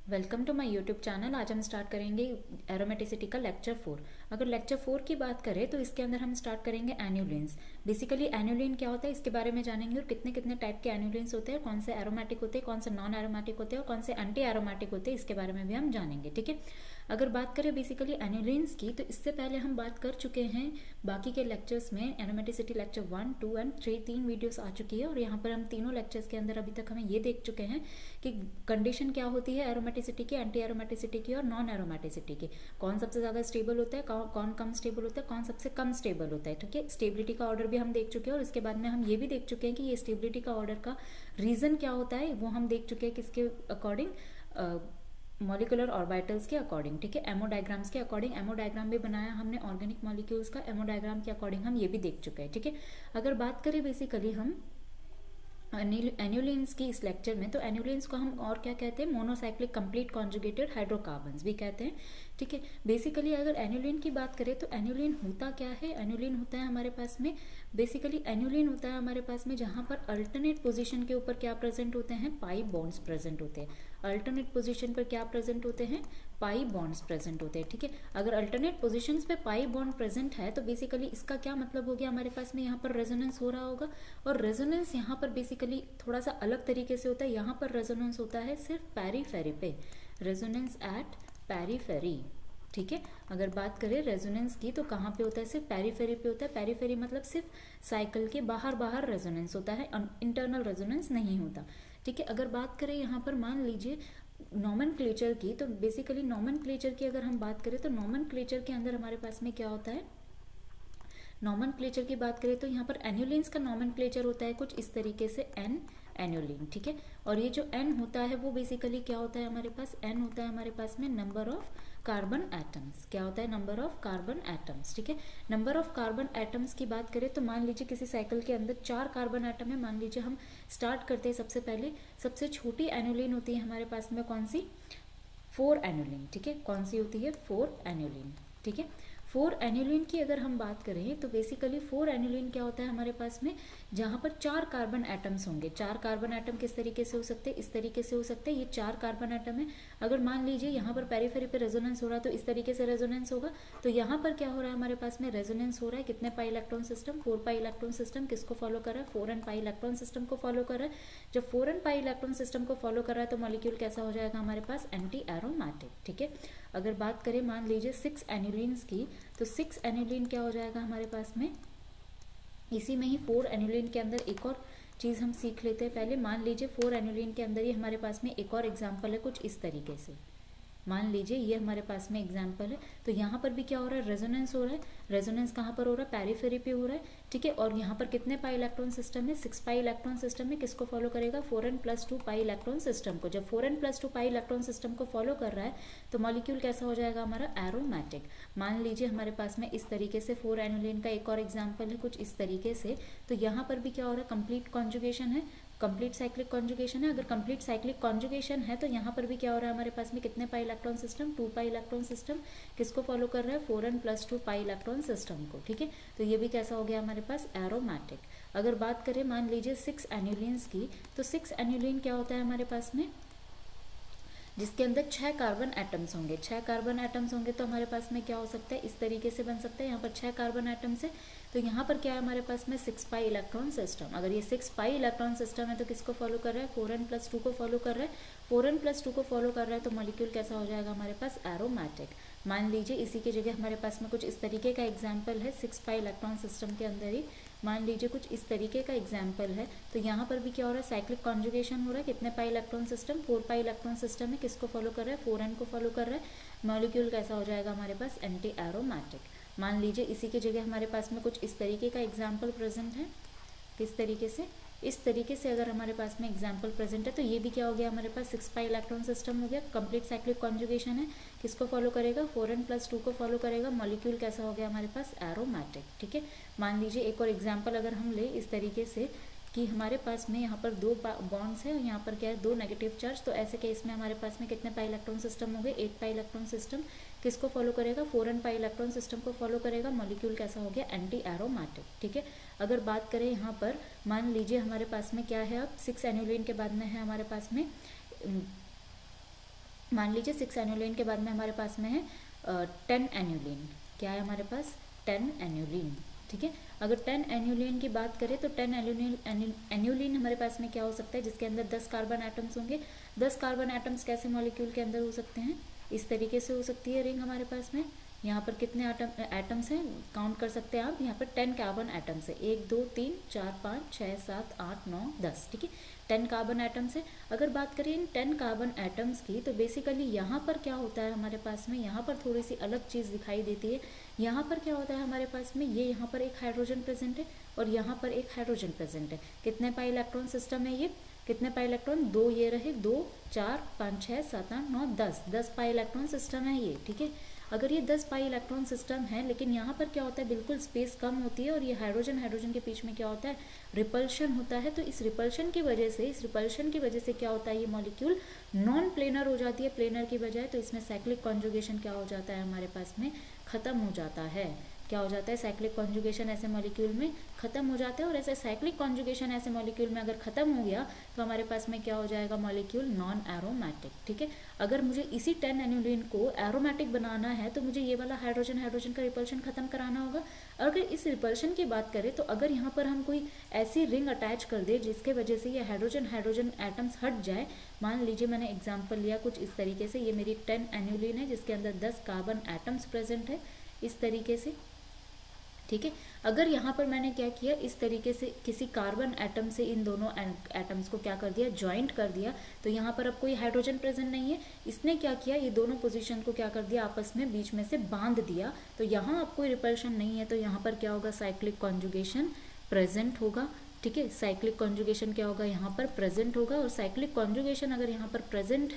Welcome to my YouTube channel. आज हम start करेंगे एरोमेटिसिटी का लेक्चर 4। अगर लेक्चर 4 की बात करें तो इसके अंदर हम स्टार्ट करेंगे एन्युलिन्स। बेसिकली एन्युलिन क्या होता है इसके बारे में जानेंगे और कितने कितने टाइप के एन्युलिन्स होते हैं, कौन से एरोमेटिक होते हैं, कौन से नॉन एरोमेटिक होते हैं और कौन से एंटी एरोमेटिक होते हैं, इसके बारे में भी हम जानेंगे। ठीक है, अगर बात करें बेसिकली एन्युलिन्स की तो इससे पहले हम बात कर चुके हैं बाकी के लेक्चर्स में। एरोमेटिसिटी लेक्चर 1, 2 एंड 3 तीन वीडियोस आ चुकी है और यहाँ पर हम तीनों लेक्चर्स के अंदर अभी तक हमें ये देख चुके हैं कि कंडीशन क्या होती है एरोमेटिसिटी की, एंटी एरोमेटिसिटी की और नॉन एरोमेटिसिटी की। कौन सबसे ज़्यादा स्टेबल होता है, कौन कम स्टेबल होता है, कौन सबसे कम स्टेबल होता है। ठीक है, स्टेबिलिटी का ऑर्डर भी हम देख चुके हैं और इसके बाद में हम ये भी देख चुके हैं कि ये स्टेबिलिटी का ऑर्डर का रीज़न क्या होता है, वो हम देख चुके हैं किसके अकॉर्डिंग, मॉलिकुलर ऑर्बिटल्स के अकॉर्डिंग। ठीक है, एमो डायग्राम्स के अकॉर्डिंग। एमो डायग्राम भी बनाया हमने ऑर्गेनिक मॉलिक्यूल्स का, एमो डायग्राम के अकॉर्डिंग हम ये भी देख चुके हैं। ठीक है, अगर बात करें बेसिकली हम एन्युलिन्स की इस लेक्चर में, तो एन्युलिन्स को हम और क्या कहते हैं, मोनोसाइक्लिक कंप्लीट कॉन्जुगेटेड हाइड्रोकार्बन्स भी कहते हैं। ठीक है, बेसिकली अगर एन्युलिन की बात करें तो एन्युलिन होता क्या है। एन्युलिन होता है हमारे पास में, बेसिकली एन्युलिन होता है हमारे पास में जहाँ पर अल्टरनेट पोजीशन के ऊपर क्या प्रेजेंट होते हैं, पाई बॉन्ड्स प्रेजेंट होते हैं। अल्टरनेट पोजीशन पर क्या प्रेजेंट होते हैं, पाई बॉन्ड्स प्रेजेंट होते हैं। ठीक है, अगर अल्टरनेट पोजीशंस पे पाई बॉन्ड प्रेजेंट है तो बेसिकली इसका क्या मतलब हो गया, हमारे पास में यहाँ पर रेजोनेंस हो रहा होगा। और रेजोनेंस यहाँ पर बेसिकली थोड़ा सा अलग तरीके से होता है। यहाँ पर रेजोनेंस होता है सिर्फ पेरीफेरी पे, रेजोनेंस एट पेरीफेरी। ठीक है, अगर बात करें रेजोनेंस की तो कहाँ पे होता है, सिर्फ पेरीफेरी पे होता है। पेरीफेरी मतलब सिर्फ साइकिल के बाहर बाहर रेजोनेंस होता है, इंटरनल रेजोनेंस नहीं होता। ठीक है, अगर बात करें यहाँ पर मान लीजिए नॉमेनक्लेचर की, तो बेसिकली नॉमेनक्लेचर की अगर हम बात करें तो नॉमेनक्लेचर के अंदर हमारे पास में क्या होता है, नॉमेनक्लेचर की बात करें तो यहाँ पर एन्युलिन्स का नॉमेनक्लेचर होता है कुछ इस तरीके से, एन एन्युलिन। ठीक है, और ये जो एन होता है वो बेसिकली क्या होता है हमारे पास, एन होता है हमारे पास में नंबर ऑफ कार्बन एटम्स। क्या होता है, नंबर ऑफ कार्बन एटम्स। ठीक है, नंबर ऑफ कार्बन एटम्स की बात करें तो मान लीजिए किसी साइकिल के अंदर 4 कार्बन एटम है। मान लीजिए हम स्टार्ट करते हैं सबसे पहले, सबसे छोटी एन्युलिन होती है हमारे पास में कौन सी, 4 एन्युलिन। ठीक है, कौन सी होती है, 4 एन्युलिन। ठीक है, 4 एन्युलिन की अगर हम बात करें तो बेसिकली 4 एन्युलिन क्या होता है हमारे पास में, जहाँ पर 4 कार्बन एटम्स होंगे। 4 कार्बन एटम किस तरीके से हो सकते हैं, इस तरीके से हो सकते हैं। ये 4 कार्बन एटम है। अगर मान लीजिए यहाँ पर पेरीफेरी पे रेजोनेंस हो रहा है तो इस तरीके से रेजोनेंस होगा। तो यहाँ पर क्या हो रहा है हमारे पास में, रेजोनेंस हो रहा है कितने पाई इलेक्ट्रॉन सिस्टम, 4 पाई इलेक्ट्रॉन सिस्टम। किसको फॉलो कर रहा है, 4 एंड पाई इलेक्ट्रॉन सिस्टम को फॉलो कर रहा है। जब 4 एंड पाई इलेक्ट्रॉन सिस्टम को फॉलो कर रहा है तो मॉलिक्यूल कैसा हो जाएगा हमारे पास, एंटी एरोमेटिक। ठीक है, अगर बात करें मान लीजिए 6 एन्युलिन्स की, तो 6 एन्युलिन क्या हो जाएगा हमारे पास में, इसी में ही 4 एन्युलिन के अंदर एक और चीज़ हम सीख लेते हैं पहले। मान लीजिए 4 एन्युलिन के अंदर ही हमारे पास में एक और एग्जाम्पल है कुछ इस तरीके से। मान लीजिए ये हमारे पास में एग्जाम्पल है, तो यहाँ पर भी क्या हो रहा है, रेजोनेंस हो रहा है। रेजोनेंस कहाँ पर हो रहा है, पेरीफेरी पे हो रहा है। ठीक है, और यहाँ पर कितने पाई इलेक्ट्रॉन सिस्टम है, 6 पाई इलेक्ट्रॉन सिस्टम में किसको फॉलो करेगा, 4n+2 पाई इलेक्ट्रॉन सिस्टम को। जब 4n+2 पाई इलेक्ट्रॉन सिस्टम को फॉलो कर रहा है तो मॉलिक्यूल कैसा हो जाएगा हमारा, एरोमेटिक। मान लीजिए हमारे पास में इस तरीके से 4 एन्युलिन का एक और एग्जाम्पल है कुछ इस तरीके से। तो यहाँ पर भी क्या हो रहा है, कंप्लीट कॉन्जुगेशन है, कंप्लीट साइक्लिक कॉन्जुगेशन है। अगर कंप्लीट साइक्लिक कॉन्जुगेशन है तो यहाँ पर भी क्या हो रहा है हमारे पास में, कितने पाई इलेक्ट्रॉन सिस्टम, 2 पाई इलेक्ट्रॉन सिस्टम। किसको फॉलो कर रहा है, 4n+2 पाई इलेक्ट्रॉन सिस्टम को। ठीक है, तो ये भी कैसा हो गया हमारे पास, एरोमेटिक। अगर बात करें मान लीजिए 6 एन्युलिन्स की, तो 6 एन्युलिन क्या होता है हमारे पास में, जिसके अंदर 6 कार्बन एटम्स होंगे। 6 कार्बन एटम्स होंगे तो हमारे पास में क्या हो सकता है, इस तरीके से बन सकता है। यहाँ पर 6 कार्बन एटम्स है तो यहाँ पर क्या है हमारे पास में, 6 पाई इलेक्ट्रॉन सिस्टम। अगर ये 6 पाई इलेक्ट्रॉन सिस्टम है तो किसको फॉलो कर रहा है, 4n+2 को फॉलो कर रहा है। 4n+2 को फॉलो कर रहा है तो मॉलिक्यूल कैसा हो जाएगा हमारे पास, एरोमेटिक। मान लीजिए इसी की जगह हमारे पास में कुछ इस तरीके का एग्जाम्पल है, 6 पाई इलेक्ट्रॉन सिस्टम के अंदर ही मान लीजिए कुछ इस तरीके का एग्जाम्पल है। तो यहाँ पर भी क्या हो रहा है, साइक्लिक कॉन्जुगेशन हो रहा है। कितने पाई इलेक्ट्रॉन सिस्टम, 4 पाई इलेक्ट्रॉन सिस्टम है। किसको फॉलो कर रहा है, 4n को फॉलो कर रहा है। मॉलिक्यूल कैसा हो जाएगा हमारे पास, एंटी एरोमेटिक। मान लीजिए इसी की जगह हमारे पास में कुछ इस तरीके का एग्जाम्पल प्रेजेंट है, किस तरीके से, इस तरीके से अगर हमारे पास में एग्जाम्पल प्रेजेंट है तो ये भी क्या हो गया हमारे पास, 6 पाई इलेक्ट्रॉन सिस्टम हो गया। कंप्लीट साइक्लिक कॉन्जुगेशन है, किसको फॉलो करेगा, 4n+2 को फॉलो करेगा। मॉलिक्यूल कैसा हो गया हमारे पास, एरोमेटिक। ठीक है, मान लीजिए एक और एग्जाम्पल अगर हम ले इस तरीके से कि हमारे पास में यहाँ पर 2 बॉन्ड्स है और यहाँ पर क्या है, 2 नेगेटिव चार्ज। तो ऐसे केस में हमारे पास में कितने पाई इलेक्ट्रॉन सिस्टम हो गए, 8 पाई इलेक्ट्रॉन सिस्टम। किसको फॉलो करेगा, 4n पाई इलेक्ट्रॉन सिस्टम को फॉलो करेगा। मॉलिक्यूल कैसा हो गया, एंटी एरोमेटिक। ठीक है, अगर बात करें यहाँ पर मान लीजिए हमारे पास में क्या है, अब 6 एन्युलिन के बाद में है हमारे पास में मान लीजिए 6 एन्युलिन के बाद में हमारे पास में है 10 एन्युलिन। क्या है हमारे पास? 10 एन्युलिन। ठीक है, अगर 10 एन्युलिन की बात करें तो 10 एन्युलिन हमारे पास में क्या हो सकता है, जिसके अंदर 10 कार्बन एटम्स होंगे। 10 कार्बन एटम्स कैसे मॉलिक्यूल के अंदर हो सकते हैं? इस तरीके से हो सकती है रिंग हमारे पास में। यहाँ पर कितने एटम्स हैं काउंट कर सकते हैं आप। यहाँ पर 10 कार्बन एटम्स है, 1 2 3 4 5 6 7 8 9 10। ठीक है, 10 कार्बन एटम्स है। अगर बात करें इन 10 कार्बन एटम्स की, तो बेसिकली यहाँ पर क्या होता है हमारे पास में, यहाँ पर थोड़ी सी अलग चीज़ दिखाई देती है। यहाँ पर क्या होता है हमारे पास में, ये यहाँ पर एक हाइड्रोजन प्रेजेंट है और यहाँ पर एक हाइड्रोजन प्रेजेंट है। कितने पाई इलेक्ट्रॉन सिस्टम है ये? कितने पाई इलेक्ट्रॉन? 2 ये रहे, 2 4 5 6 7 8 9 10। 10 पाई इलेक्ट्रॉन सिस्टम है ये। ठीक है, अगर ये 10 पाई इलेक्ट्रॉन सिस्टम है, लेकिन यहाँ पर क्या होता है, बिल्कुल स्पेस कम होती है और ये हाइड्रोजन के बीच में क्या होता है, रिपल्शन होता है। तो इस रिपल्शन की वजह से क्या होता है, ये मॉलिक्यूल नॉन प्लेनर हो जाती है प्लेनर की बजाय। तो इसमें साइक्लिक कॉन्जुगेशन क्या हो जाता है हमारे पास में, खत्म हो जाता है। क्या हो जाता है, साइक्लिक कॉन्जुगेशन ऐसे मॉलिक्यूल में खत्म हो जाता है। और ऐसे साइक्लिक कॉन्जुगेशन ऐसे मॉलिक्यूल में अगर खत्म हो गया तो हमारे पास में क्या हो जाएगा, मॉलिक्यूल नॉन एरोमेटिक। ठीक है, अगर मुझे इसी 10 एन्युलिन को एरोमेटिक बनाना है तो मुझे ये वाला हाइड्रोजन का रिपल्शन खत्म कराना होगा। अगर इस रिपल्शन की बात करें तो अगर यहाँ पर हम कोई ऐसी रिंग अटैच कर दे जिसके वजह से ये हाइड्रोजन एटम्स हट जाए। मान लीजिए मैंने एग्जाम्पल लिया कुछ इस तरीके से, ये मेरी 10 एन्युलिन है जिसके अंदर 10 कार्बन एटम्स प्रेजेंट है इस तरीके से। ठीक है, अगर यहाँ पर मैंने क्या किया, इस तरीके से किसी कार्बन एटम से इन दोनों एटम्स को क्या कर दिया, ज्वाइंट कर दिया, तो यहाँ पर अब कोई हाइड्रोजन प्रेजेंट नहीं है। इसने क्या किया, ये दोनों पोजीशन को क्या कर दिया, आपस में बीच में से बांध दिया। तो यहाँ अब कोई रिपल्शन नहीं है, तो यहाँ पर क्या होगा, साइक्लिक कॉन्जुगेशन प्रेजेंट होगा। ठीक है, साइक्लिक कॉन्जुगेशन क्या होगा, यहाँ पर प्रेजेंट होगा। और साइक्लिक कॉन्जुगेशन अगर यहाँ पर प्रेजेंट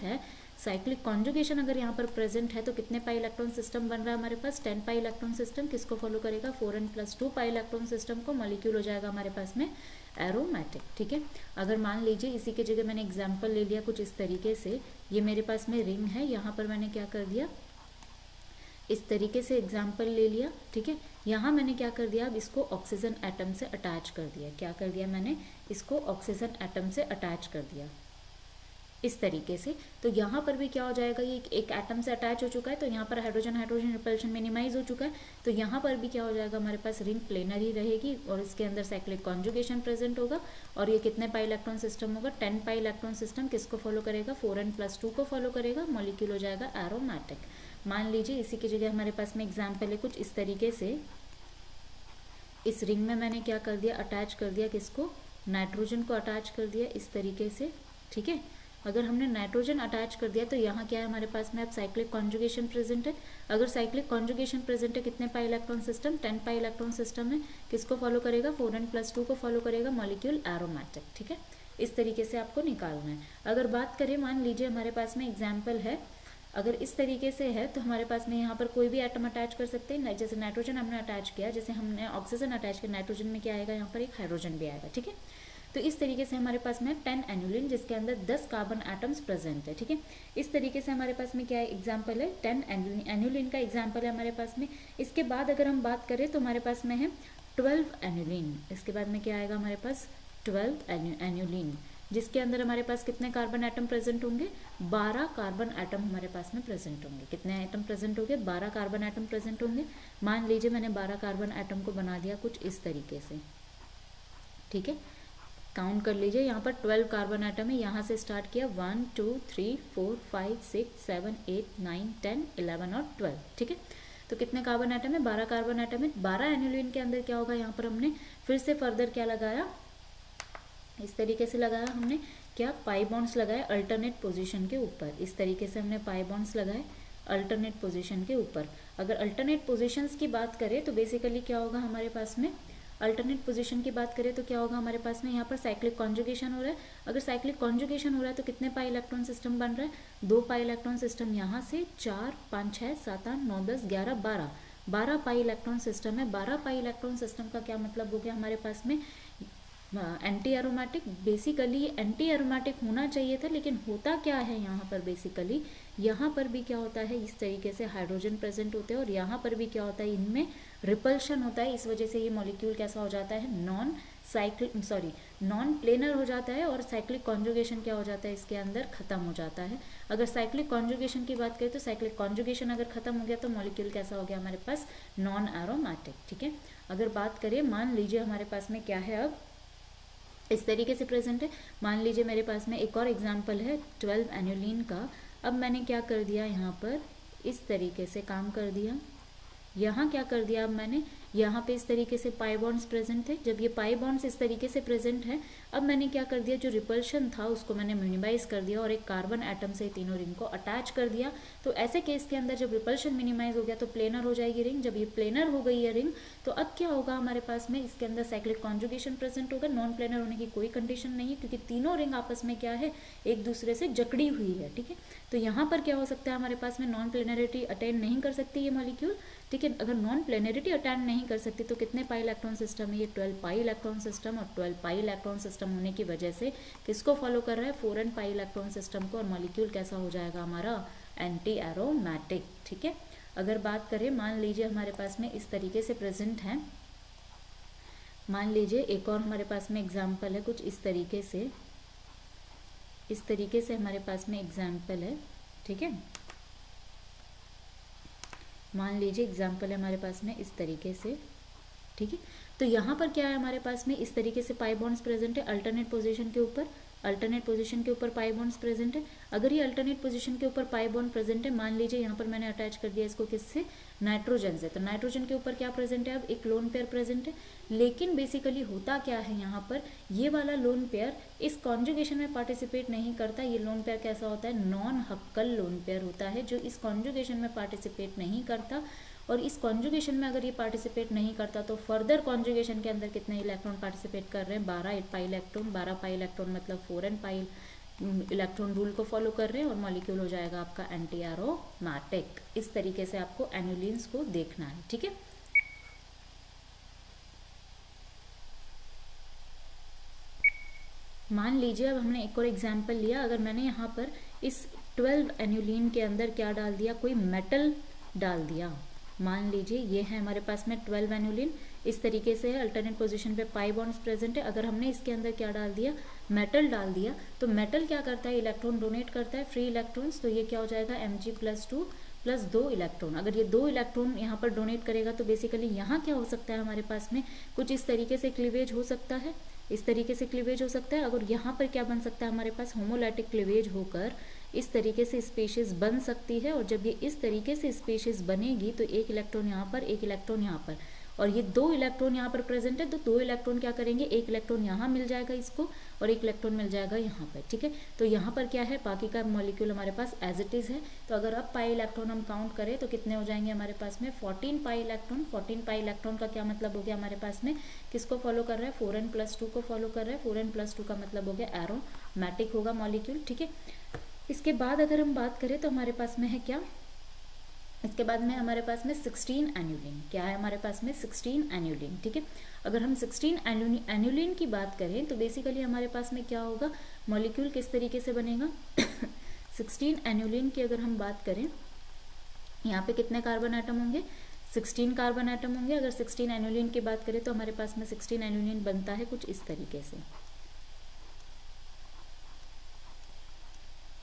है, तो कितने पाई इलेक्ट्रॉन सिस्टम बन रहा है हमारे पास, 10 पाई इलेक्ट्रॉन सिस्टम। किसको फॉलो करेगा, 4n+2 पाई इलेक्ट्रॉन सिस्टम को। मॉलिक्यूल हो जाएगा हमारे पास में एरोमेटिक। ठीक है, अगर मान लीजिए इसी की जगह मैंने एग्जाम्पल ले लिया कुछ इस तरीके से, ये मेरे पास में रिंग है, यहाँ पर मैंने क्या कर दिया, इस तरीके से एग्जाम्पल ले लिया। ठीक है, यहाँ मैंने क्या कर दिया, अब इसको ऑक्सीजन एटम से अटैच कर दिया। क्या कर दिया मैंने, इसको ऑक्सीजन एटम से अटैच कर दिया इस तरीके से। तो यहाँ पर भी क्या हो जाएगा, ये एक एटम से अटैच हो चुका है, तो यहाँ पर हाइड्रोजन रिपल्शन मिनिमाइज हो चुका है। तो यहाँ पर भी क्या हो जाएगा, हमारे पास रिंग प्लेनर ही रहेगी और इसके अंदर साइक्लिक कॉन्जुगेशन प्रेजेंट होगा। और ये कितने पाई इलेक्ट्रॉन सिस्टम होगा, 10 पाई इलेक्ट्रॉन सिस्टम। किसको फॉलो करेगा, 4n+2 को फॉलो करेगा। मॉलिक्यूल हो जाएगा एरोमेटिक। मान लीजिए इसी की जगह हमारे पास में एग्जाम्पल है कुछ इस तरीके से, इस रिंग में मैंने क्या कर दिया, अटैच कर दिया किसको, नाइट्रोजन को अटैच कर दिया इस तरीके से। ठीक है, अगर हमने नाइट्रोजन अटैच कर दिया तो यहाँ क्या है हमारे पास में, अब साइक्लिक कॉन्जुगेशन प्रेजेंट है। अगर साइक्लिक कॉन्जुगेशन प्रेजेंट है, कितने पाई इलेक्ट्रॉन सिस्टम, 10 पाई इलेक्ट्रॉन सिस्टम है। किसको फॉलो करेगा, 4n+2 को फॉलो करेगा। Molecule aromatic. ठीक है, इस तरीके से आपको निकालना है। अगर बात करें, मान लीजिए हमारे पास में एग्जाम्पल है, अगर इस तरीके से है तो हमारे पास में यहाँ पर कोई भी एटम अटैच कर सकते हैं। जैसे नाइट्रोजन हमने अटैच किया, जैसे हमने ऑक्सीजन अटैच किया, नाइट्रोजन में क्या आएगा, यहाँ पर एक हाइड्रोजन भी आएगा। ठीक है, तो इस तरीके से हमारे पास में 10 एन्युलिन जिसके अंदर 10 कार्बन एटम्स प्रेजेंट है। ठीक है, इस तरीके से हमारे पास में क्या है, एग्जाम्पल है 10 एन्युलिन का एग्जाम्पल है हमारे पास में। इसके बाद अगर हम बात करें तो हमारे पास में है 12 एन्युलिन। इसके बाद में क्या आएगा हमारे पास, 12 एन्युलिन जिसके अंदर हमारे पास कितने कार्बन एटम प्रेजेंट होंगे, 12 कार्बन एटम हमारे पास में प्रेजेंट होंगे। कितने एटम प्रेजेंट होंगे, 12 कार्बन एटम प्रेजेंट होंगे। मान लीजिए मैंने 12 कार्बन एटम को बना दिया कुछ इस तरीके से। ठीक है, काउंट कर लीजिए, यहाँ पर 12 कार्बन एटम है। यहाँ से स्टार्ट किया 1 2 3 4 5 6 7 8 9 10 11 और 12। ठीक है, तो कितने कार्बन एटम है, 12 कार्बन एटम है। 12 एन्युलिन के अंदर क्या होगा, यहाँ पर हमने फिर से फर्दर क्या लगाया, इस तरीके से लगाया हमने क्या, पाई बॉन्ड्स लगाए अल्टरनेट पोजीशन के ऊपर। इस तरीके से हमने पाई बॉन्ड्स लगाए अल्टरनेट पोजीशन के ऊपर। अगर अल्टरनेट पोजीशंस की बात करें तो बेसिकली क्या होगा हमारे पास में, अल्टरनेट पोजीशन की बात करें तो क्या होगा हमारे पास में, यहाँ पर साइक्लिक कॉन्जुगेशन हो रहा है। अगर साइक्लिक कॉन्जुगेशन हो रहा है तो कितने पाई इलेक्ट्रॉन सिस्टम बन रहा है, 2 पाई इलेक्ट्रॉन सिस्टम। यहाँ से 4 5 6 7 8 9 10 11 12 पाई इलेक्ट्रॉन सिस्टम है। 12 पाई इलेक्ट्रॉन सिस्टम का क्या मतलब हो गया हमारे पास में, anti aromatic. Basically anti aromatic होना चाहिए था, लेकिन होता क्या है यहाँ पर, बेसिकली यहाँ पर भी क्या होता है, इस तरीके से हाइड्रोजन प्रेजेंट होते हैं और यहाँ पर भी क्या होता है, इनमें रिपल्शन होता है। इस वजह से ये मॉलिक्यूल कैसा हो जाता है, नॉन नॉन प्लेनर हो जाता है और साइक्लिक कॉन्जुगेशन क्या हो जाता है इसके अंदर खत्म हो जाता है। अगर साइक्लिक कॉन्जुगेशन की बात करें तो साइक्लिक कॉन्जुगेशन अगर खत्म हो गया तो मॉलिक्यूल कैसा हो गया हमारे पास, नॉन एरोमेटिक। ठीक है, अगर बात करें, मान लीजिए हमारे पास में क्या है, अब इस तरीके से प्रेजेंट है। मान लीजिए मेरे पास में एक और एग्जाम्पल है 12 एनुलिन का। अब मैंने क्या कर दिया, यहाँ पर इस तरीके से काम कर दिया। यहाँ क्या कर दिया, अब मैंने यहाँ पे इस तरीके से पाई बॉन्ड्स प्रेजेंट थे। जब ये पाई बॉन्ड्स इस तरीके से प्रेजेंट है, अब मैंने क्या कर दिया, जो रिपल्शन था उसको मैंने मिनिमाइज कर दिया और एक कार्बन एटम से तीनों रिंग को अटैच कर दिया। तो ऐसे केस के अंदर जब रिपल्शन मिनिमाइज हो गया तो प्लेनर हो जाएगी रिंग। जब ये प्लेनर हो गई है रिंग, तो अब क्या होगा हमारे पास में, इसके अंदर साइक्लिक कॉन्जुगेशन प्रेजेंट होगा। नॉन प्लेनर होने की कोई कंडीशन नहीं है क्योंकि तीनों रिंग आपस में क्या है, एक दूसरे से जकड़ी हुई है। ठीक है, तो यहाँ पर क्या हो सकता है हमारे पास में, नॉन प्लेनरिटी अटेन नहीं कर सकती ये मॉलिक्यूल। ठीक है, अगर नॉन प्लेनरिटी अटेन नहीं कर सकती तो कितने पाई इलेक्ट्रॉन सिस्टम है, ये 12 पाई इलेक्ट्रॉन सिस्टम। और 12 पाई इलेक्ट्रॉन सिस्टम होने की वजह से किसको फॉलो कर रहा है, 4n पाई इलेक्ट्रॉन सिस्टम को। और मॉलिक्यूल कैसा हो जाएगा हमारा, एंटी एरोमेटिक। ठीक है, अगर बात करें, मान लीजिए हमारे पास में इस तरीके से प्रेजेंट है। मान लीजिए एक और हमारे पास में एग्जाम्पल है कुछ इस तरीके से, इस तरीके से हमारे पास में एग्जाम्पल है। ठीक है, मान लीजिए एग्जाम्पल है हमारे पास में इस तरीके से। ठीक है, तो यहाँ पर क्या है हमारे पास में, इस तरीके से पाई बॉन्ड्स प्रेजेंट है अल्टरनेट पोजीशन के ऊपर, अल्टरनेट पोजीशन के ऊपर पाई बॉन्ड्स प्रेजेंट है। अगर ये अल्टरनेट पोजीशन के ऊपर पाई बॉन्ड प्रेजेंट है, मान लीजिए यहाँ पर मैंने अटैच कर दिया इसको किससे, नाइट्रोजन से, तो नाइट्रोजन के ऊपर क्या प्रेजेंट है, अब एक लोन पेयर प्रेजेंट है। लेकिन बेसिकली होता क्या है यहाँ पर, ये वाला लोन पेयर इस कॉन्जुगेशन में पार्टिसिपेट नहीं करता। ये लोन पेयर कैसा होता है, नॉन हक्कल लोन पेयर होता है, जो इस कॉन्जुगेशन में पार्टिसिपेट नहीं करता। और इस कॉन्जुगेशन में अगर ये पार्टिसिपेट नहीं करता तो फर्दर कॉन्जुगेशन के अंदर कितने इलेक्ट्रॉन पार्टिसिपेट कर रहे हैं, 12 पाई इलेक्ट्रॉन। 12 पाई इलेक्ट्रॉन मतलब 4n पाई इलेक्ट्रॉन रूल को फॉलो कर रहे हैं और मॉलिक्यूल हो जाएगा आपका एंटी एरोमेटिक। इस तरीके से आपको एनुलिन्स को देखना है। ठीक है, मान लीजिए अब हमने एक और एग्जाम्पल लिया। अगर मैंने यहाँ पर इस 12 एनुलिन के अंदर क्या डाल दिया, कोई मेटल डाल दिया। मान लीजिए ये है हमारे पास में 12 एनुलिन, इस तरीके से है, अल्टरनेट पोजीशन पे पाई बॉन्ड्स प्रेजेंट है। अगर हमने इसके अंदर क्या डाल दिया, मेटल डाल दिया, तो मेटल क्या करता है, इलेक्ट्रॉन डोनेट करता है, फ्री इलेक्ट्रॉन्स। तो ये क्या हो जाएगा, Mg+2 प्लस 2 इलेक्ट्रॉन। अगर ये 2 इलेक्ट्रॉन यहाँ पर डोनेट करेगा तो बेसिकली यहाँ क्या हो सकता है हमारे पास में, कुछ इस तरीके से क्लीवेज हो सकता है, इस तरीके से क्लीवेज हो सकता है। अगर यहाँ पर क्या बन सकता है हमारे पास, होमोलाइटिक क्लीवेज होकर इस तरीके से स्पीशीज बन सकती है। और जब ये इस तरीके से स्पीशीज बनेगी तो एक इलेक्ट्रॉन यहाँ पर, एक इलेक्ट्रॉन यहाँ पर, और ये 2 इलेक्ट्रॉन यहाँ पर प्रेजेंट है, तो 2 इलेक्ट्रॉन क्या करेंगे, एक इलेक्ट्रॉन यहाँ मिल जाएगा इसको और एक इलेक्ट्रॉन मिल जाएगा यहाँ पर। ठीक है, तो यहाँ पर क्या है, बाकी का मॉलिक्यूल हमारे पास एज इट इज है। तो अगर अब पाई इलेक्ट्रॉन हम काउंट करें तो कितने हो जाएंगे हमारे पास में, 14 पाई इलेक्ट्रॉन। 14 पाई इलेक्ट्रॉन का क्या मतलब हो गया हमारे पास में, किसको फॉलो कर रहा है, 4n+2 को फॉलो कर रहा है। 4n+2 का मतलब हो गया एरोमेटिक होगा मॉलिक्यूल। ठीक है, इसके बाद अगर हम बात करें तो हमारे पास में है क्या, इसके बाद में हमारे पास में 16 एनुलिन। क्या है हमारे पास में, 16 एनुलिन। ठीक है, अगर हम 16 एनुलिन की बात करें तो बेसिकली हमारे पास में क्या होगा, मॉलिक्यूल किस तरीके से बनेगा 16 एनुलिन की अगर हम बात करें, यहाँ पे कितने कार्बन एटम होंगे, 16 कार्बन एटम होंगे। अगर 16 एनुलिन की बात करें तो हमारे पास में 16 एनुलिन बनता है कुछ इस तरीके से,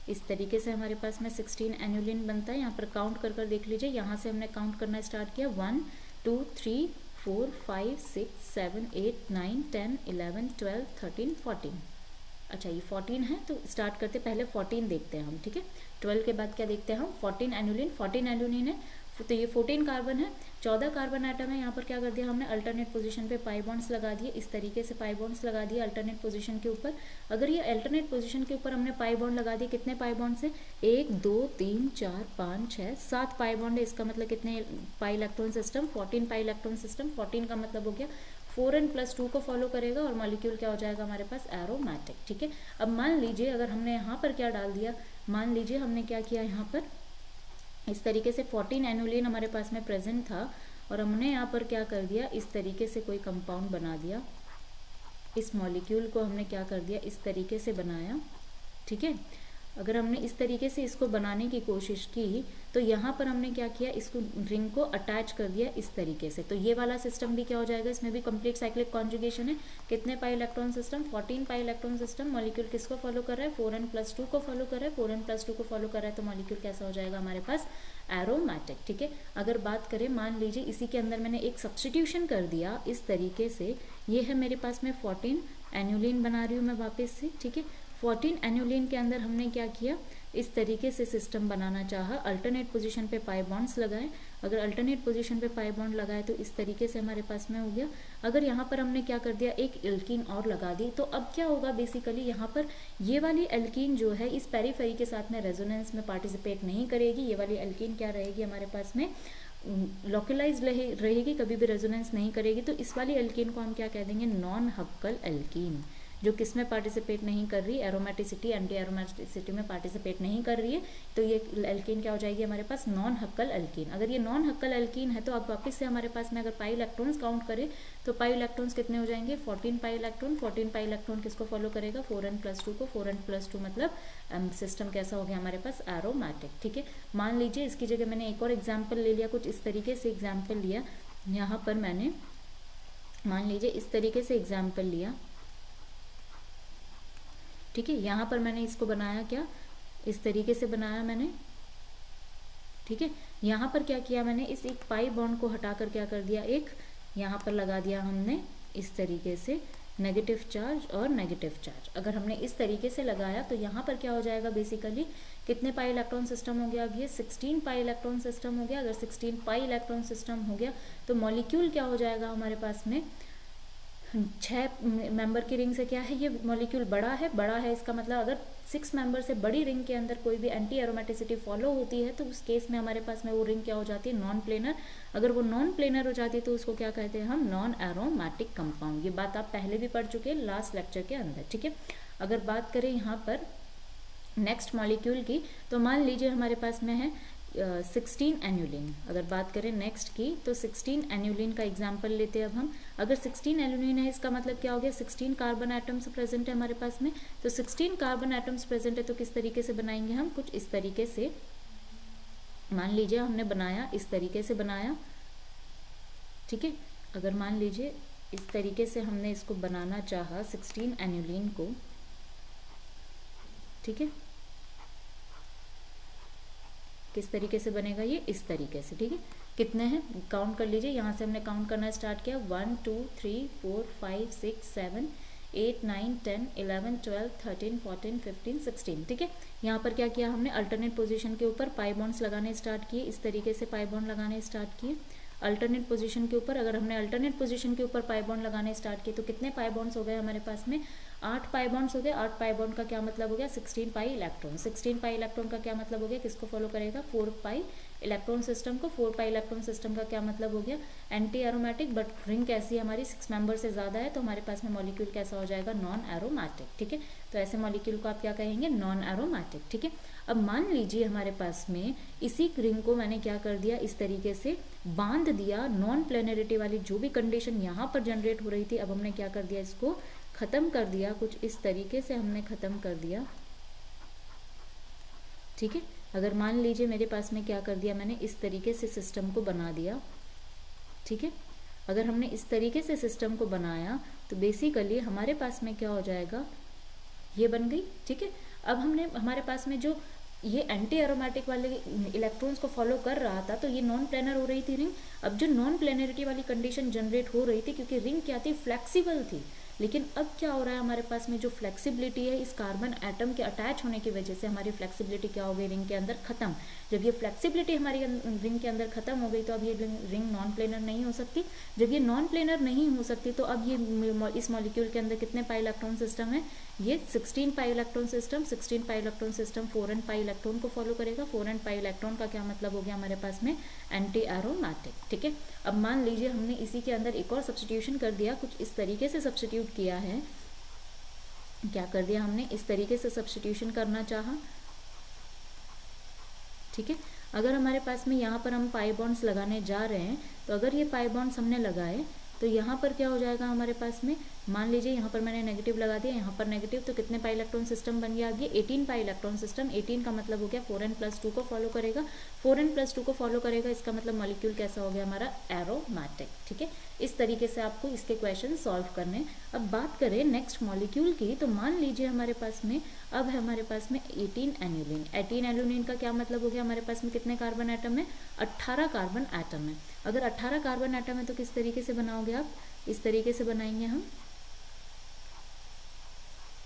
इस तरीके से हमारे पास में 16 एनुलिन बनता है। यहाँ पर काउंट कर कर देख लीजिए, यहाँ से हमने काउंट करना स्टार्ट किया, 1 2 3 4 5 6 7 8 9 10 11 12 13 14। अच्छा ये 14 है तो स्टार्ट करते, पहले 14 देखते हैं हम। ठीक है, 12 के बाद क्या देखते हैं हम, 14 एनुलिन। 14 एनुलिन है तो ये 14 कार्बन है, 14 कार्बन एटम है। यहाँ पर क्या कर दिया हमने, अल्टरनेट पोजीशन पे पाई बॉन्ड्स लगा दिए, इस तरीके से पाई बॉन्ड्स लगा दिए अल्टरनेट पोजीशन के ऊपर। अगर ये अल्टरनेट पोजीशन के ऊपर हमने पाई बॉन्ड लगा दिए, कितने पाई बॉन्ड्स है, 1 2 3 4 5 6 7 पाई बॉन्ड है। इसका मतलब कितने पाई इलेक्ट्रॉन सिस्टम, 14 पाई इलेक्ट्रॉन सिस्टम। 14 का मतलब हो गया 4n+2 को फॉलो करेगा और मॉलिक्यूल क्या हो जाएगा हमारे पास, एरोमेटिक। ठीक है, अब मान लीजिए अगर हमने यहाँ पर क्या डाल दिया, मान लीजिए हमने क्या किया, यहाँ पर इस तरीके से 14 एनुलिन हमारे पास में प्रेजेंट था और हमने यहाँ पर क्या कर दिया, इस तरीके से कोई कंपाउंड बना दिया, इस मॉलिक्यूल को हमने क्या कर दिया, इस तरीके से बनाया। ठीक है, अगर हमने इस तरीके से इसको बनाने की कोशिश की तो यहाँ पर हमने क्या किया, इसको रिंग को अटैच कर दिया इस तरीके से। तो ये वाला सिस्टम भी क्या हो जाएगा, इसमें भी कंप्लीट साइक्लिक कॉन्जुगेशन है। कितने पाई इलेक्ट्रॉन सिस्टम, 14 पाई इलेक्ट्रॉन सिस्टम। मॉलिक्यूल किसको फॉलो कर रहा है, 4n+2 को फॉलो कर रहा है। 4n+2 को फॉलो कर रहा है तो मॉलिक्यूल कैसा हो जाएगा हमारे पास, एरोमेटिक। ठीक है, अगर बात करें, मान लीजिए इसी के अंदर मैंने एक सब्स्टिट्यूशन कर दिया इस तरीके से। ये है मेरे पास में 14 एनुलिन बना रही हूँ मैं वापस से। ठीक है, 14 एनुलिन के अंदर हमने क्या किया, इस तरीके से सिस्टम बनाना चाहा। अल्टरनेट पोजीशन पे पाई बॉन्ड्स लगाए। अगर अल्टरनेट पोजीशन पे पाई बॉन्ड लगाए तो इस तरीके से हमारे पास में हो गया। अगर यहाँ पर हमने क्या कर दिया, एक एल्कीन और लगा दी, तो अब क्या होगा, बेसिकली यहाँ पर ये वाली एल्कीन जो है इस पेरीफेरी के साथ में रेजोनेंस में पार्टिसिपेट नहीं करेगी। ये वाली एल्कीन क्या रहेगी हमारे पास में, लोकलाइज रहेगी, कभी भी रेजोनेंस नहीं करेगी। तो इस वाली एल्कीन को हम क्या कह देंगे, नॉन हक्कल एल्कीन, जो किस में पार्टिसिपेट नहीं कर रही, एरोमेटिसिटी, एंटी एरोमेटिसिटी में पार्टिसिपेट नहीं कर रही है। तो ये एल्कीन क्या हो जाएगी हमारे पास, नॉन हक्कल एल्कीन। अगर ये नॉन हक्कल एल्कीन है तो अब वापस से हमारे पास में अगर पाई इलेक्ट्रॉन्स काउंट करें तो पाई इलेक्ट्रॉन्स कितने हो जाएंगे, 14 पाई इलेक्ट्रॉन। 14 पाई इलेक्ट्रॉन किसको फॉलो करेगा, 4n+2 को। 4n+2 मतलब सिस्टम कैसा हो गया हमारे पास, एरोमेटिक। ठीक है, मान लीजिए इसकी जगह मैंने एक और एग्जाम्पल ले लिया, कुछ इस तरीके से एग्जाम्पल लिया। यहाँ पर मैंने मान लीजिए इस तरीके से एग्जाम्पल लिया। ठीक है, यहाँ पर मैंने इसको बनाया, क्या इस तरीके से बनाया मैंने। ठीक है, यहाँ पर क्या किया मैंने, इस एक पाई बॉन्ड को हटाकर क्या कर दिया, एक यहाँ पर लगा दिया हमने इस तरीके से नेगेटिव चार्ज और नेगेटिव चार्ज। अगर हमने इस तरीके से लगाया तो यहाँ पर क्या हो जाएगा, बेसिकली कितने पाई इलेक्ट्रॉन सिस्टम हो गया, अब ये 16 पाई इलेक्ट्रॉन सिस्टम हो गया। अगर 16 पाई इलेक्ट्रॉन सिस्टम हो गया तो मॉलिक्यूल क्या हो जाएगा हमारे पास में, 6 मेंबर की रिंग से क्या है, ये मॉलिक्यूल बड़ा है। इसका मतलब अगर 6 मेंबर से बड़ी रिंग के अंदर कोई भी एंटी एरोमेटिसिटी फॉलो होती है तो उस केस में हमारे पास में वो रिंग क्या हो जाती है, नॉन प्लेनर। अगर वो नॉन प्लेनर हो जाती है तो उसको क्या कहते हैं हम, नॉन एरोमेटिक कंपाउंड। ये बात आप पहले भी पढ़ चुके हैं लास्ट लेक्चर के अंदर। ठीक है, अगर बात करें यहाँ पर नेक्स्ट मॉलिक्यूल की, तो मान लीजिए हमारे पास में है 16 एनुलिन। अगर बात करें नेक्स्ट की तो 16 एनुलिन का एग्जांपल लेते हैं अब हम। अगर 16 एनुलिन है इसका मतलब क्या हो गया, 16 कार्बन एटम्स प्रेजेंट है हमारे पास में। तो 16 कार्बन एटम्स प्रेजेंट है तो किस तरीके से बनाएंगे हम, कुछ इस तरीके से। मान लीजिए हमने बनाया, इस तरीके से बनाया। ठीक है, अगर मान लीजिए इस तरीके से हमने इसको बनाना चाहा 16 एनुलिन को। ठीक है, किस तरीके से बनेगा ये, इस तरीके से। ठीक है, कितने हैं काउंट कर लीजिए। यहाँ से हमने काउंट करना स्टार्ट किया, 1 2 3 4 5 6 7 8 9 10 11 12 13 14 15 16। ठीक है, यहाँ पर क्या किया हमने, अल्टरनेट पोजीशन के ऊपर पाई बॉन्ड्स लगाने स्टार्ट किए। इस तरीके से पाई बॉन्ड लगाने स्टार्ट किए अल्टरनेट पोजीशन के ऊपर। अगर हमने अल्टरनेट पोजीशन के ऊपर पाई बॉन्ड लगाने स्टार्ट किए तो कितने पाई बॉन्ड्स हो गए हमारे पास में, 8 पाई बॉन्ड्स हो गए। 8 पाई बॉन्ड का क्या मतलब हो गया, 16 पाई इलेक्ट्रॉन। 16 पाई इलेक्ट्रॉन का क्या मतलब हो गया, किसको फॉलो करेगा, 4 पाई इलेक्ट्रॉन सिस्टम को। 4 पाई इलेक्ट्रॉन सिस्टम का क्या मतलब हो गया, एंटी एरोमेटिक। बट रिंग कैसी है हमारी, 6 मेंबर से ज़्यादा है तो हमारे पास में मॉलिक्यूल कैसा हो जाएगा, नॉन एरोमेटिक। ठीक है, तो ऐसे मॉलिक्यूल को आप क्या कहेंगे, नॉन एरोमेटिक। ठीक है, अब मान लीजिए हमारे पास में इसी रिंग को मैंने क्या कर दिया, इस तरीके से बांध दिया। नॉन प्लेनरिटी वाली जो भी कंडीशन यहाँ पर जनरेट हो रही थी, अब हमने क्या कर दिया, इसको खत्म कर दिया। कुछ इस तरीके से हमने खत्म कर दिया। ठीक है, अगर मान लीजिए मेरे पास में क्या कर दिया मैंने, इस तरीके से सिस्टम को बना दिया। ठीक है, अगर हमने इस तरीके से सिस्टम को बनाया तो बेसिकली हमारे पास में क्या हो जाएगा, ये बन गई। ठीक है, अब हमने हमारे पास में जो ये एंटी एरोमेटिक वाले इलेक्ट्रॉन्स को फॉलो कर रहा था तो ये नॉन प्लेनर हो रही थी रिंग। अब जो नॉन प्लेनरिटी वाली कंडीशन जनरेट हो रही थी, क्योंकि रिंग क्या थी, फ्लेक्सिबल थी। लेकिन अब क्या हो रहा है हमारे पास में, जो फ्लेक्सिबिलिटी है इस कार्बन एटम के अटैच होने की वजह से हमारी फ्लेक्सिबिलिटी क्या हो गई, रिंग के अंदर खत्म। जब ये फ्लेक्सिबिलिटी हमारी रिंग के अंदर खत्म हो गई तो अब ये रिंग नॉन प्लेनर नहीं हो सकती। जब ये नॉन प्लेनर नहीं हो सकती तो अब ये इस मॉलिक्यूल के अंदर कितने पाई इलेक्ट्रॉन सिस्टम है, ये 16 पाई इलेक्ट्रॉन सिस्टम। 16 पाई electron system 4n pi electron को फॉलो करेगा। 4n पाई इलेक्ट्रॉन का क्या मतलब हो गया हमारे पास में, एंटी एरोमेटिक। ठीक है, अब मान लीजिए हमने इसी के अंदर एक और सब्स्टिट्यूशन कर दिया, कुछ इस तरीके से सब्स्टिट्यूट किया है। क्या कर दिया हमने, इस तरीके से सब्स्टिट्यूशन करना चाहा। ठीक है, अगर हमारे पास में यहाँ पर हम पाई बॉन्ड्स लगाने जा रहे हैं तो अगर ये पाई बॉन्ड्स हमने लगाए तो यहाँ पर क्या हो जाएगा हमारे पास में, मान लीजिए यहाँ पर मैंने नेगेटिव लगा दिया, यहाँ पर नेगेटिव, तो कितने पाई इलेक्ट्रॉन सिस्टम बन गया? अब ये 18 पाई इलेक्ट्रॉन सिस्टम, 18 का मतलब हो गया 4n+2 को फॉलो करेगा, 4n+2 को फॉलो करेगा, इसका मतलब मॉलिक्यूल कैसा हो गया हमारा? एरोमेटिक। ठीक है, इस तरीके से आपको इसके क्वेश्चन सॉल्व करने। अब बात करें नेक्स्ट मॉलिक्यूल की, तो मान लीजिए हमारे पास में अब है हमारे पास में 18 एनुलिन। 18 एनुलिन का क्या मतलब हो गया? हमारे पास में कितने कार्बन एटम है? 18 कार्बन एटम है। अगर 18 कार्बन एटम है तो किस तरीके से बनाओगे आप? इस तरीके से बनाएंगे हम।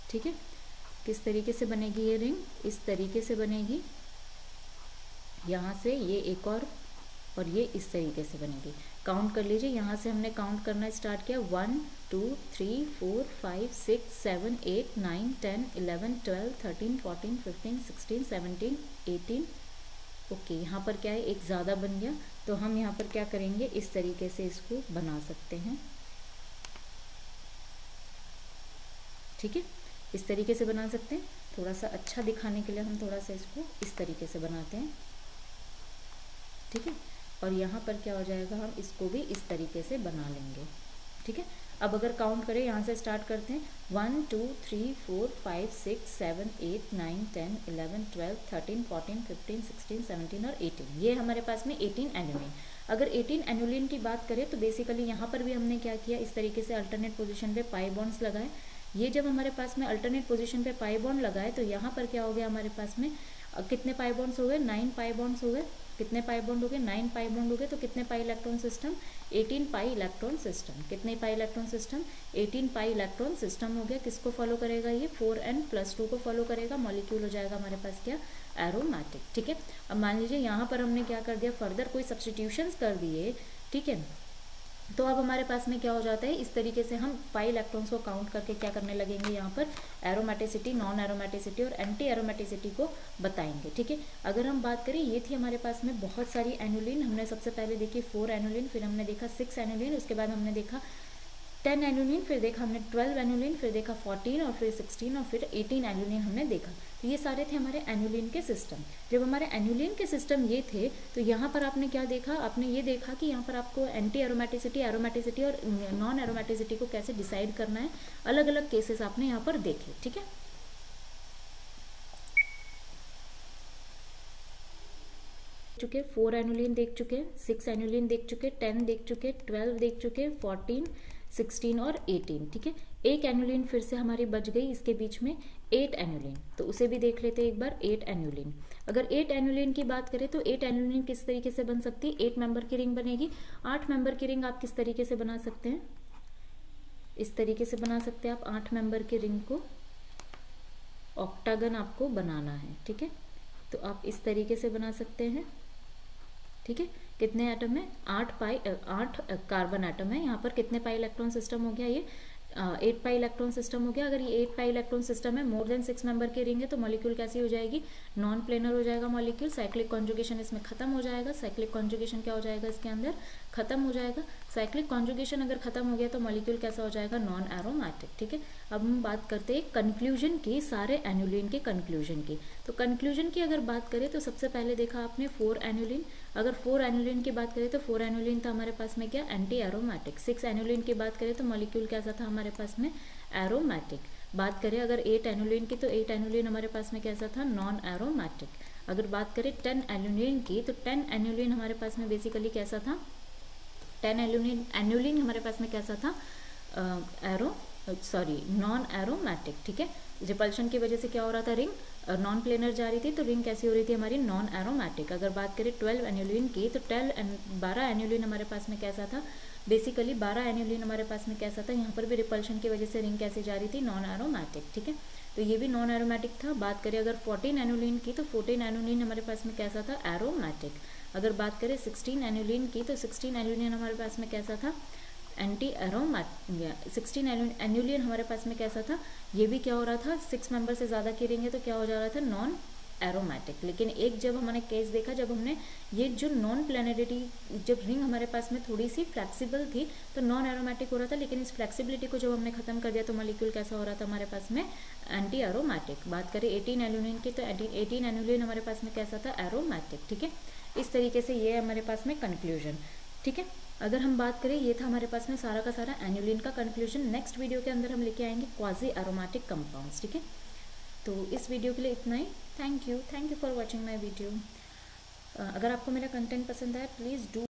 ठीक है, किस तरीके से बनेगी ये रिंग? इस तरीके से बनेगी, यहाँ से ये एक और ये इस तरीके से बनेगी। काउंट कर लीजिए, यहाँ से हमने काउंट करना स्टार्ट किया, 1 2 3 4 5 6 7 8 9 10 11 12 13 14 15 16 17 18। ओके, यहाँ पर क्या है? एक ज़्यादा बन गया, तो हम यहाँ पर क्या करेंगे? इस तरीके से इसको बना सकते हैं। ठीक है, इस तरीके से बना सकते हैं। थोड़ा सा अच्छा दिखाने के लिए हम थोड़ा सा इसको इस तरीके से बनाते हैं। ठीक है, और यहाँ पर क्या हो जाएगा? हम इसको भी इस तरीके से बना लेंगे। ठीक है, अब अगर काउंट करें, यहाँ से स्टार्ट करते हैं, 1 2 3 4 5 6 7 8 9 10 11 12 13 14 15 16 17 और 18। ये हमारे पास में 18 एनुलिन। अगर 18 एनुलिन की बात करें तो बेसिकली यहाँ पर भी हमने क्या किया? इस तरीके से अल्टरनेट पोजिशन पे पाई बॉन्ड्स लगाए। ये जब हमारे पास में अल्टरनेट पोजीशन पे पाई बॉन्ड लगाए तो यहाँ पर क्या हो गया हमारे पास में? कितने पाई बॉन्ड्स हो गए? 9 पाई बॉन्ड्स हो गए। कितने पाई बॉन्ड हो गए? 9 पाई बॉन्ड हो गए। तो कितने pi electron system? 18 pi electron system. कितने pi electron system? 18 pi electron system हो गया। किसको फॉलो करेगा? ये 4n+2 को फॉलो करेगा। मॉलिक्यूल हो जाएगा हमारे पास क्या? एरोमेटिक। ठीक है, अब मान लीजिए यहाँ पर हमने क्या कर दिया? फर्दर कोई सब्स्टिट्यूशंस कर दिए। ठीक है, तो अब हमारे पास में क्या हो जाता है? इस तरीके से हम पाई इलेक्ट्रॉन्स को काउंट करके क्या करने लगेंगे? यहाँ पर एरोमेटिसिटी, नॉन एरोमेटिसिटी और एंटी एरोमेटिसिटी को बताएंगे। ठीक है, अगर हम बात करें, ये थी हमारे पास में बहुत सारी एनुलिन। हमने सबसे पहले देखी 4 एनुलिन, फिर हमने देखा 6 एनुलिन, उसके बाद हमने देखा 10 एनुलिन, फिर देखा हमने 12 एनुलिन, फिर देखा 14 और फिर 16 और फिर 18 एनुलिन हमने देखा। तो ये सारे थे हमारे एनुलिन के सिस्टम। जब हमारे एनुलिन के सिस्टम ये थे तो यहाँ पर आपने क्या देखा? आपने ये देखा कि यहाँ पर आपको एंटी एरोमेटिसिटी, एरोमेटिसिटी और नॉन एरोमेटिसिटी को कैसे डिसाइड करना है, अलग अलग केसेस आपने यहाँ पर देखे। ठीक है, चुके 4 एनुलिन देख चुके, 6 एनुलिन देख चुके, 10 देख चुके, 12 देख चुके, 14 16 और 18। ठीक है, एक एनुलिन फिर से हमारी बच गई इसके बीच में, 8 एनुलिन, तो उसे भी देख लेते हैं एक बार। 8 एनुलिन, अगर 8 एनुलिन की बात करें तो 8 एनुलिन किस तरीके से बन सकती है? 8 मेंबर की रिंग बनेगी। 8 मेंबर की रिंग आप किस तरीके से बना सकते हैं? इस तरीके से बना सकते हैं आप 8 मेंबर की रिंग को। ऑक्टागन आपको बनाना है। ठीक है, तो आप इस तरीके से बना सकते हैं। ठीक है, कितने एटम है? 8 कार्बन एटम है। यहाँ पर कितने पाई इलेक्ट्रॉन सिस्टम हो गया? ये 8 पाई इलेक्ट्रॉन सिस्टम हो गया। अगर ये 8 पाई इलेक्ट्रॉन सिस्टम है, मोर देन 6 मेंबर की रिंग है, तो मॉलिक्यूल कैसी हो जाएगी? नॉन प्लेनर हो जाएगा मॉलिक्यूल। साइक्लिक कॉन्जुगेशन इसमें खत्म हो जाएगा। साइक्लिक कॉन्जुगेशन क्या हो जाएगा? इसके अंदर खत्म हो जाएगा। साइक्लिक कॉन्जुगेशन अगर खत्म हो गया तो मॉलिक्यूल कैसा हो जाएगा? Non aromatic. ठीक है, अब हम बात करते हैं कंक्लूजन की, सारे एनुलिन के कंक्लूजन की। तो कंक्लूजन की अगर बात करें तो सबसे पहले देखा आपने 4 एनुलिन। अगर 4 एनुलिन की बात करें तो 4 एनुलिन था हमारे पास में क्या? Anti aromatic. 6 एनुलिन की बात करें तो मॉलिक्यूल कैसा था हमारे पास में? एरोमेटिक। बात करें अगर 8 एनुलिन की तो 8 एनुलिन हमारे पास में कैसा था? Non aromatic. अगर बात करें 10 एनुलिन की तो 10 एनुलिन हमारे पास में बेसिकली कैसा था? 10 एनुलिन हमारे पास में कैसा था? Non aromatic. ठीक है, रिपल्शन की वजह से क्या हो रहा था? रिंग नॉन प्लेनर जा रही थी, तो रिंग कैसी हो रही थी हमारी? Non aromatic. अगर बात करें 12 एनुलिन की तो 12 एनुलिन हमारे पास में कैसा था? बेसिकली 12 एनुलिन हमारे पास में कैसा था? यहाँ पर भी रिपल्शन की वजह से रिंग कैसे जा रही थी? Non aromatic. ठीक है, तो ये भी नॉन एरोमेटिक था। बात करें अगर 14 एनुलिन की तो 14 एनुलिन हमारे पास में कैसा था? एरोमेटिक। अगर बात करें 16 एनुलिन की तो 16 एनुलिन हमारे पास में कैसा था? Anti aromatic. 16 एनुलिन हमारे पास में कैसा था? ये भी क्या हो रहा था? 6 मेंबर से ज़्यादा की रिंग है तो क्या हो जा रहा था? Non aromatic. लेकिन एक जब हमने केस देखा, जब हमने ये जो नॉन प्लेनरिटी, जब रिंग हमारे पास में थोड़ी सी फ्लेक्सिबल थी तो नॉन एरोमेटिक हो रहा था, लेकिन इस फ्लेक्सिबिलिटी को जब हमने खत्म कर दिया तो मॉलिक्यूल कैसा हो रहा था हमारे पास में? Anti aromatic. बात करें 18 एनुलिन की तो 18 एनुलिन हमारे पास में कैसा था? एरोमेटिक। ठीक है, इस तरीके से ये हमारे पास में कंक्लूजन। ठीक है, अगर हम बात करें, ये था हमारे पास में सारा का सारा एनुलिन का कंक्लूजन। नेक्स्ट वीडियो के अंदर हम लेके आएंगे क्वाजी एरोमेटिक कंपाउंड्स, ठीक है। तो इस वीडियो के लिए इतना ही। Thank you for watching my video. अगर आपको मेरा कंटेंट पसंद आए, प्लीज़ डू